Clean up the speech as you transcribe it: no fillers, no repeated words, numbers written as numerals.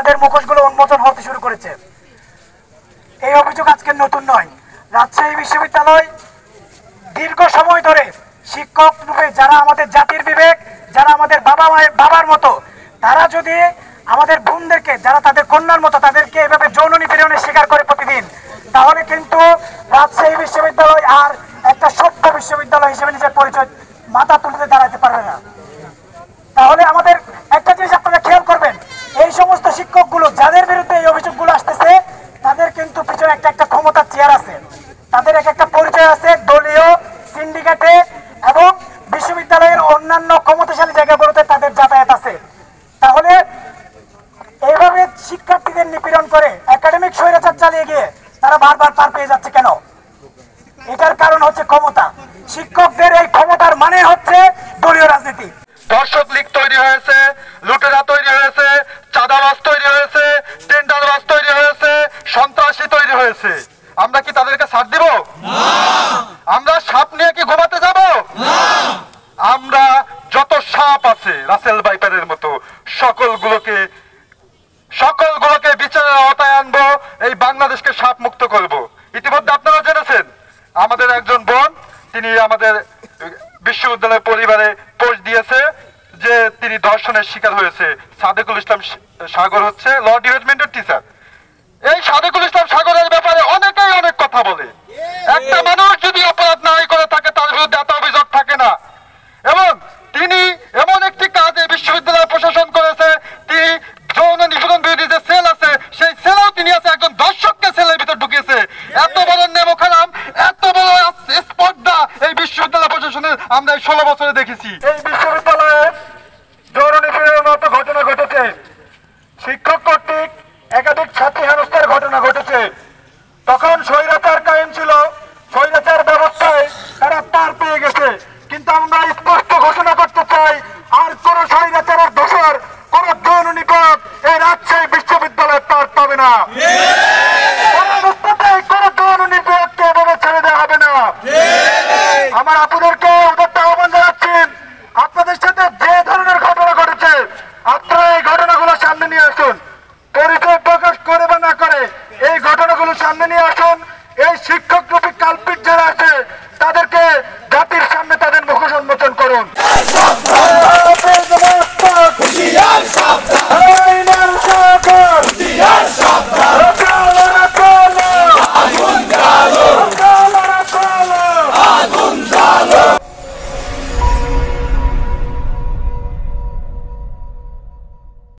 তাদের মুখোশগুলো উন্মোচন হতে শুরু করেছে। এই অভিযোগ আজকে নতুন নয়। রাজশাহী বিশ্ববিদ্যালয় দীর্ঘ সময় ধরে শিক্ষক রূপে যারা আমাদের জাতির বিবেক, যারা আমাদের বাবার মতো, তারা যদি আমাদের বোনদেরকে, যারা তাদের কন্যার মতো, তাদেরকে এভাবে যৌন নিপীড়নের শিকার করে প্রতিদিন, তাহলে কিন্তু রাজশাহী বিশ্ববিদ্যালয় আর একটা সভ্য বিশ্ববিদ্যালয় হিসেবে নিজের পরিচয় মাথা তুলতে দাঁড়াতে পারবে না। তাহলে আমাদের একটা জিনিস আপনারা খেয়াল করবেন, এই সমস্ত শিক্ষকগুলো যাদের বিরুদ্ধে এই অভিযোগগুলো আসতেছে, তাদের কিন্তু পিছনে একটা একটা ক্ষমতার চেয়ার আছে, তাদের এক একটা পরিচয় আছে দলীয়, সিন্ডিকেটে এবং বিশ্ববিদ্যালয়ের অন্যান্য ক্ষমতাশালী জায়গাগুলোতে তাদের যাতায়াত আছে। তাহলে এইভাবে শিক্ষার্থীদের নিপীড়ন করে একাডেমিক স্বৈরাচার চালিয়ে গিয়ে তারা বারবার পার পেয়ে যাচ্ছে কেন? এটার কারণ হচ্ছে ক্ষমতা। শিক্ষকদের এই ক্ষমতার মানে হচ্ছে দলীয় রাজনীতি। দর্শক লীগ তৈরি হয়েছে, লুটেরা তৈরি হয়েছে, চাঁদাবাজ তৈরি হয়েছে, টেন্ডারবাজ তৈরি হয়েছে, সন্ত্রাসী তৈরি হয়েছে। আমরা কি তাদেরকে ছাড় দিব? আমরা সাপ নিয়ে কি ঘুমাতে যাব? আমরা যত সাপ আছে রাসেল ভাইপারের মতো সকলগুলোকে বিচারের আওতায় আনবো, এই বাংলাদেশকে সাপ মুক্ত করব। ইতিমধ্যে আপনারা জেনেছেন আমাদের একজন বোন, তিনি আমাদের বিশ্ববিদ্যালয়ের পরিবারে পোস্ট দিয়েছে যে তিনি ধর্ষণের শিকার হয়েছে। সাদেকুল ইসলাম সাগর হচ্ছে ল ডিপার্টমেন্টের টিচার। এই সাদেকুল ইসলাম সাগরের ব্যাপারে অনেকেই অনেক কথা বলে। একটা মানুষ যদি অপরাধ নাই করে থাকে, তার বিরুদ্ধে এত অভিযোগ থাকে না। এবং তিনি এমন একটি কাজে বিশ্ববিদ্যালয় প্রশাসন করেছে, তিনি যৌন নিপীড়ন বিরোধী যে সেল আছে, সেই সেলেও তিনি আছে, একজন দর্শককে সেলের ভিতর ঢুকিয়েছে। এত বড় নেমখারাম, এত বড় স্পর্ধা এই বিশ্ববিদ্যালয় প্রশাসনের আমরা 16 বছরে দেখেছি। এই বিশ্ববিদ্যালয়ে যৌন নিপীড়নের মতো ঘটনা ঘটেছে, শিক্ষক কর্তৃক একাধিক ছাত্রী হেনস্থার ঘটনা ঘটেছে। তখন স্বৈরাচার কায়েম ছিল, স্বৈরাচার ব্যবস্থায় তারা পার পেয়ে গেছে। কিন্তু আমরা স্পষ্ট ঘোষণা করতে চাই, আর কোন স্বৈরাচারের দোষর, কোন যৌন নিপীড়ক এই রাজশাহী বিশ্ববিদ্যালয়ে পার পাবে না। কোন যৌন নিপীড়ককে এভাবে ছেড়ে দেওয়া হবে না। আমার আপুদেরকে উদাত্ত আহ্বান জানাচ্ছি, আপনাদের সাথে যে ধরনের ঘটনা ঘটেছে, আপনারা এই ঘটনাগুলো সামনে নিয়ে আসুন। পরিচয় প্রকাশ করে বা না করে এই ঘটনাগুলো সামনে নিয়ে আসুন। এই শিক্ষক রূপী কালপিট যারা আছে